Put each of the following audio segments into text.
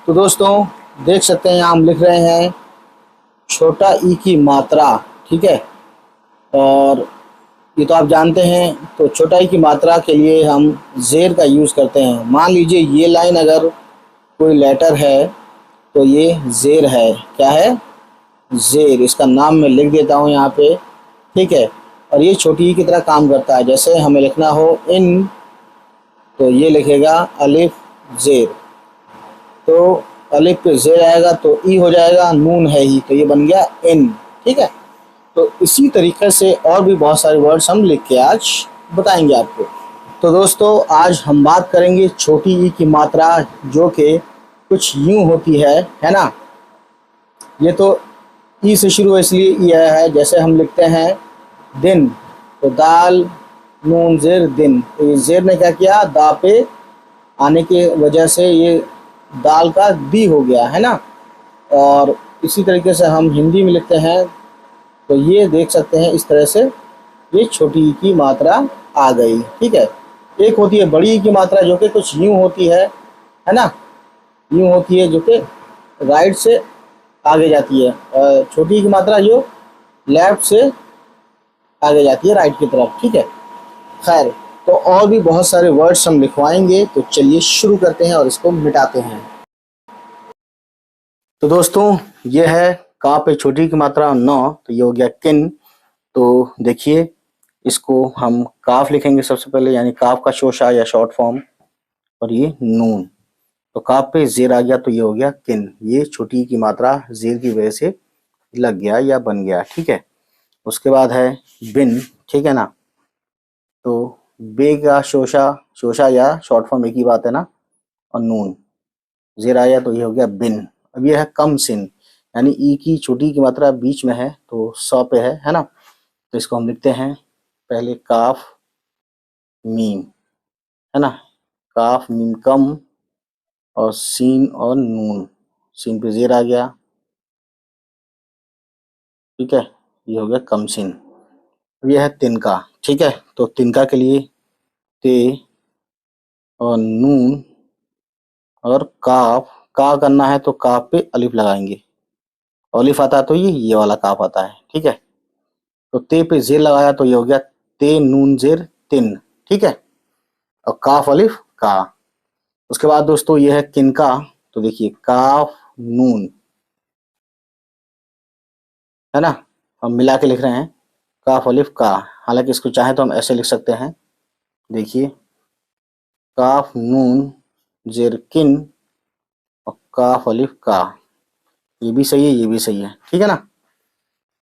तो दोस्तों देख सकते हैं यहाँ हम लिख रहे हैं छोटा ई की मात्रा। ठीक है। और ये तो आप जानते हैं। तो छोटा ई की मात्रा के लिए हम ज़ेर का यूज़ करते हैं। मान लीजिए ये लाइन अगर कोई लेटर है तो ये ज़ेर है। क्या है? ज़ेर। इसका नाम मैं लिख देता हूँ यहाँ पे। ठीक है। और ये छोटी ई की तरह काम करता है। जैसे हमें लिखना हो इन, तो ये लिखेगा अलिफ ज़ेर। तो अलिफ पे ज़ेर आएगा तो ई हो जाएगा, नून है ही तो ये बन गया इन। ठीक है। तो इसी तरीके से और भी बहुत सारे वर्ड्स हम लिख के आज बताएंगे आपको। तो दोस्तों आज हम बात करेंगे छोटी ई की मात्रा, जो कि कुछ यूं होती है ना। ये तो ई से शुरू है इसलिए ई आया है। जैसे हम लिखते हैं दिन, तो दाल नून ज़ेर दिन। तो ये ज़ेर ने क्या किया, दा पे आने की वजह से ये दाल का दी हो गया है ना। और इसी तरीके से हम हिंदी में लिखते हैं तो ये देख सकते हैं इस तरह से ये छोटी ई की मात्रा आ गई। ठीक है। एक होती है बड़ी ई की मात्रा जो कि कुछ यूं होती है ना। यूं होती है जो कि राइट से आगे जाती है, और छोटी ई की मात्रा जो लेफ्ट से आगे जाती है राइट की तरफ। ठीक है। खैर, तो और भी बहुत सारे वर्ड्स हम लिखवाएंगे। तो चलिए शुरू करते हैं और इसको मिटाते हैं। तो दोस्तों ये है का पे छोटी की मात्रा 9, तो ये हो गया किन। तो देखिए इसको हम काफ लिखेंगे सबसे पहले, यानी काफ का शोशा या शॉर्ट फॉर्म, और ये नून। तो काफ पे जेर आ गया तो ये हो गया किन। ये छोटी की मात्रा जेर की वजह से लग गया या बन गया। ठीक है। उसके बाद है बिन। ठीक है ना। तो बे का शोशा, शोशा या शॉर्ट फॉर्म एक ही बात है ना। और नून जेर आया तो ये हो गया बिन। अब ये है कम सिन, यानी ई की छोटी की मात्रा बीच में है तो 100 पे है ना। तो इसको हम लिखते हैं पहले काफ मीम, है ना। काफ मीम कम, और सीन और नून। सीन पे जेर आ गया। ठीक है। ये हो गया कम सिन। अब ये है तिनका। ठीक है। तो तिनका के लिए ते और नून और काफ, का करना है तो काफ पे अलिफ लगाएंगे। अलिफ आता है तो ये वाला काफ आता है। ठीक है। तो ते पे जेर लगाया तो ये हो गया ते नून जेर तिन। ठीक है। और काफ अलिफ का। उसके बाद दोस्तों ये है किनका। तो देखिए काफ नून, है ना। हम मिला के लिख रहे हैं काफ अलिफ का। हालांकि इसको चाहे तो हम ऐसे लिख सकते हैं। देखिए काफ नून जेर किन और काफ अलिफ का। ये भी सही है, ये भी सही है। ठीक है ना।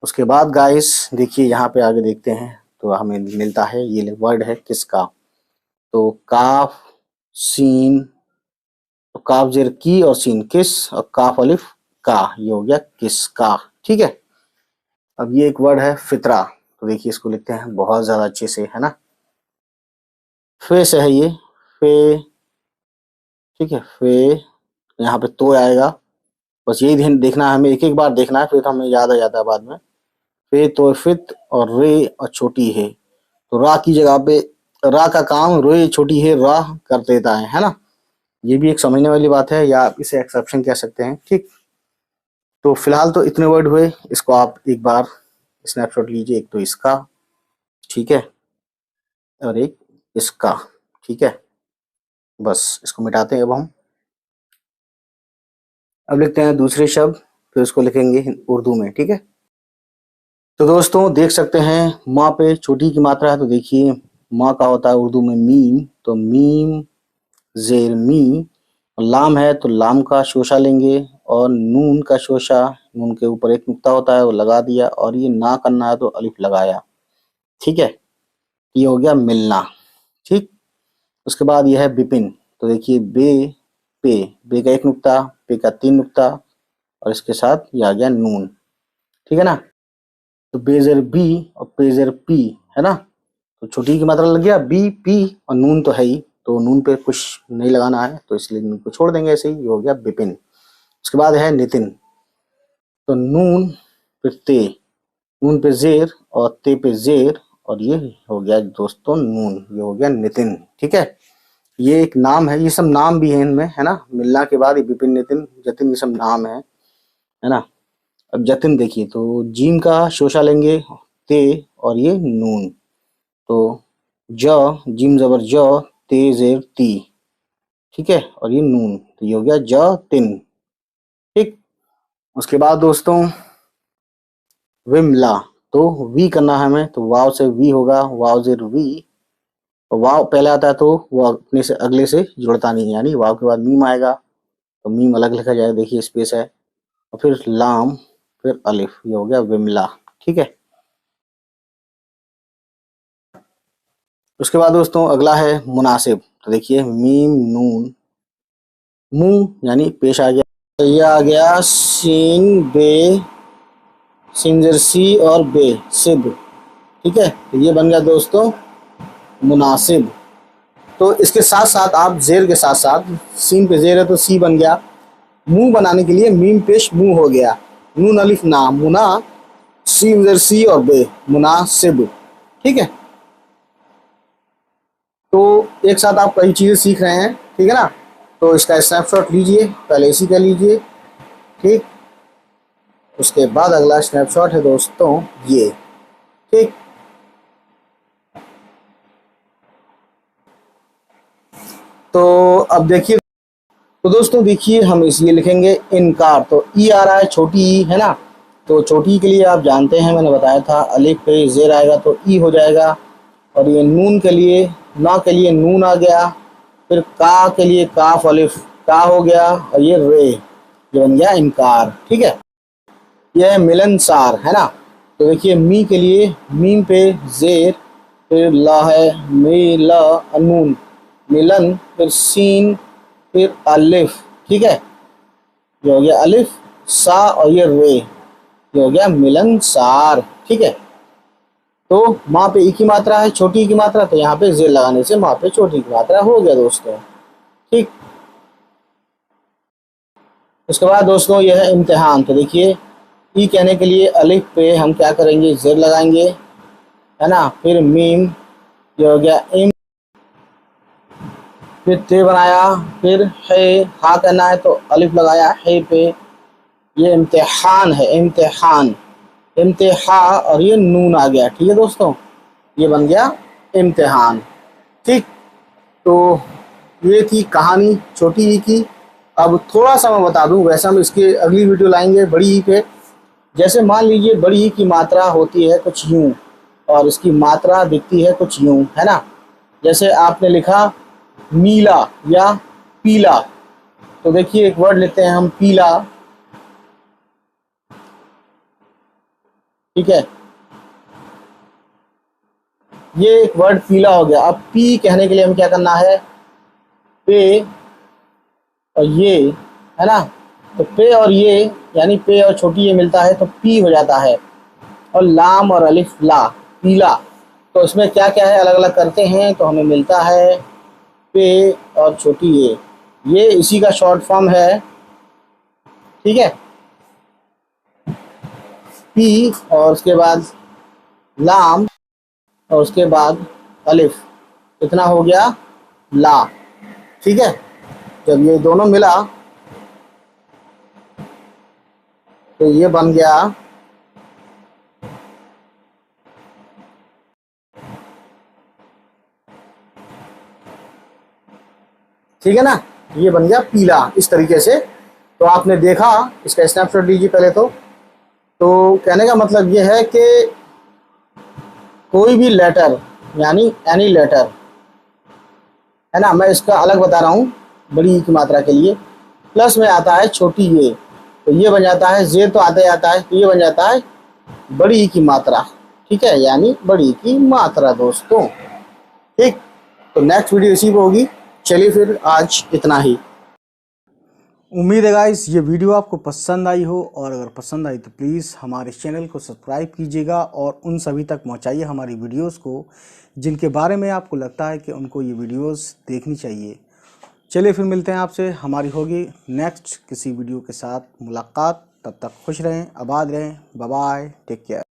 उसके बाद गाइस देखिए यहाँ पे आगे देखते हैं तो हमें मिलता है ये वर्ड है किसका। तो काफ सीन, तो काफ जेर की और सीन किस, और काफ अलिफ का, ये हो गया किसका। ठीक है। अब ये एक वर्ड है फितरा। तो देखिए इसको लिखते हैं बहुत ज्यादा अच्छे से, है ना। फे से है ये, फे। ठीक है। फे, यहाँ पे तो आएगा। बस यही ध्यान देखना है हमें, एक एक बार देखना है फिर तो हमें याद आ जाता है बाद में। फे तो फित, और रे और छोटी है तो रा की जगह पे रा का काम रे छोटी है रा कर देता है ना। ये भी एक समझने वाली बात है, या आप इसे एक्सेप्शन कह सकते हैं। ठीक। तो फिलहाल तो इतने वर्ड हुए, इसको आप एक बार स्नैपशॉट लीजिए। एक तो इसका, ठीक है, और एक इसका। ठीक है। बस इसको मिटाते हैं अब लिखते हैं दूसरे शब्द, फिर उसको लिखेंगे उर्दू में। ठीक है। तो दोस्तों देख सकते हैं माँ पे छोटी की मात्रा है। तो देखिए माँ का होता है उर्दू में मीम, तो मीम जेर मी। लाम है तो लाम का शोशा लेंगे, और नून का शोशा, नून के ऊपर एक नुक्ता होता है वो लगा दिया, और ये ना करना है तो अलिफ लगाया। ठीक है। ये हो गया मिलना। ठीक। उसके बाद ये है बिपिन। तो देखिए बे पे, बे का एक नुक्ता, पे का 3 नुक्ता, और इसके साथ ये आ गया नून। ठीक है ना। तो बेजर बी और पेजर पी, है ना। तो छोटी की मात्रा लग गया बी पी, और नून तो है ही तो नून पे कुछ नहीं लगाना है तो इसलिए नून को छोड़ देंगे ऐसे ही। ये हो गया बिपिन। उसके बाद है नितिन। तो नून फिर ते, नून पे जेर और ते पे जेर, और ये हो गया दोस्तों नून। ये हो गया नितिन। ठीक है। ये एक नाम है, ये सब नाम भी है इनमें, है ना। मिलना के बाद ये विपिन, नितिन, जतिन, ये सब नाम है ना। अब जतिन देखिए, तो जीम का शोषा लेंगे ते और ये नून, तो ज, जीम जबर ज, ते जेर ती, ठीक है, और ये नून, तो ये हो गया जतिन। ठीक। उसके बाद दोस्तों विमला, तो वी करना है हमें, तो वाव से वी होगा, वाव जेर वी, और वाव पहले आता है तो वो अपने से अगले से जुड़ता नहीं है, यानी वाव के बाद मीम आएगा, तो मीम अलग लिखा जाएगा, देखिए स्पेस है, और फिर लाम, फिर अलिफ, ये हो गया विमला। ठीक है। उसके बाद दोस्तों अगला है मुनासिब, तो देखिए मीम नून मुंह, यानी पेश आ गया, तो ये आ गया सीन बे, सिंजर सी और बे सिब, ठीक है, तो ये बन गया दोस्तों मुनासिब। तो इसके साथ साथ आप जेर के साथ साथ, सीन पे जेर है तो सी बन गया, मुंह बनाने के लिए मीम पेश मुंह हो गया, नून अलिफ ना, मुना, सीन जेर सी और बे, मुनासिब। ठीक है। तो एक साथ आप कई चीज़ें सीख रहे हैं, ठीक है ना। तो इसका स्नैपशॉट लीजिए, पहले इसी का लीजिए, ठीक। उसके बाद अगला स्नैपशॉट है दोस्तों ये, ठीक। तो अब देखिए, तो दोस्तों देखिए हम इसलिए लिखेंगे इनकार, तो ई आ रहा है, छोटी ई है ना, तो छोटी ई के लिए आप जानते हैं, मैंने बताया था अलिफ पे जेर आएगा तो ई हो जाएगा, और ये नून के लिए, ना के लिए नून आ गया, फिर का के लिए काफ अलिफ का हो गया, और ये रे, ये बन गया इनकार। ठीक है। यह है मिलनसार, है ना, तो देखिए मी के लिए मीम पे जेर, फिर ला है मिल नून, मिलन, फिर सीन, फिर अलिफ, ठीक है, ये हो गया अलिफ, सा, और ये रे, ये हो गया मिलनसार। ठीक है। तो माँ पे ई की मात्रा है, छोटी ई की मात्रा, तो यहाँ पे जेर लगाने से माँ पे छोटी की मात्रा हो गया दोस्तों। ठीक। उसके बाद दोस्तों यह है इम्तिहान, तो देखिए ई कहने के लिए अलिफ पे हम क्या करेंगे, जेर लगाएंगे, है ना, फिर मीम, ये हो गया इम, फिर ते बनाया, फिर है, हा करना है तो अलिफ लगाया है पे, ये इम्तिहान है, इम्तिहान, इम्तिहा, और ये नून आ गया। ठीक है दोस्तों, ये बन गया इम्तिहान। ठीक। तो ये थी कहानी छोटी ई की। अब थोड़ा सा मैं बता दूं, वैसे हम इसके अगली वीडियो लाएंगे बड़ी ई पे। जैसे मान लीजिए बड़ी ई की मात्रा होती है कुछ यूं, और इसकी मात्रा दिखती है कुछ यूं, है ना। जैसे आपने लिखा नीला या पीला, तो देखिए एक वर्ड लेते हैं हम पीला, ठीक है, ये एक वर्ड पीला हो गया। अब पी कहने के लिए हमें क्या करना है, पे और ये, है ना, तो पे और ये, यानी पे और छोटी ये मिलता है तो पी हो जाता है, और लाम और अलिफ ला, पीला, तो इसमें क्या क्या है अलग अलग करते हैं तो हमें मिलता है पे और छोटी ये इसी का शॉर्ट फॉर्म है। ठीक है, पी, और उसके बाद लाम, और उसके बाद अलिफ, इतना हो गया ला। ठीक है, जब ये दोनों मिला तो ये बन गया ठीक है ना, ये बन गया पीला इस तरीके से। तो आपने देखा, इसका स्नैपशॉट लीजिए पहले। तो कहने का मतलब ये है कि कोई भी लेटर, यानी एनी लेटर, है ना, मैं इसका अलग बता रहा हूँ, बड़ी ई की मात्रा के लिए प्लस में आता है छोटी ये, तो ये बन जाता है, जेर तो आता ही आता है, तो ये बन जाता है बड़ी ई की मात्रा। ठीक है, यानी बड़ी ई की मात्रा दोस्तों। ठीक। तो नेक्स्ट वीडियो इसी पे होगी। चलिए फिर आज इतना ही। उम्मीद है गाइस ये वीडियो आपको पसंद आई हो, और अगर पसंद आई तो प्लीज़ हमारे चैनल को सब्सक्राइब कीजिएगा, और उन सभी तक पहुंचाइए हमारी वीडियोस को जिनके बारे में आपको लगता है कि उनको ये वीडियोस देखनी चाहिए। चलिए फिर मिलते हैं आपसे, हमारी होगी नेक्स्ट किसी वीडियो के साथ मुलाकात। तब तक खुश रहें, आबाद रहें, बाय बाय, टेक केयर।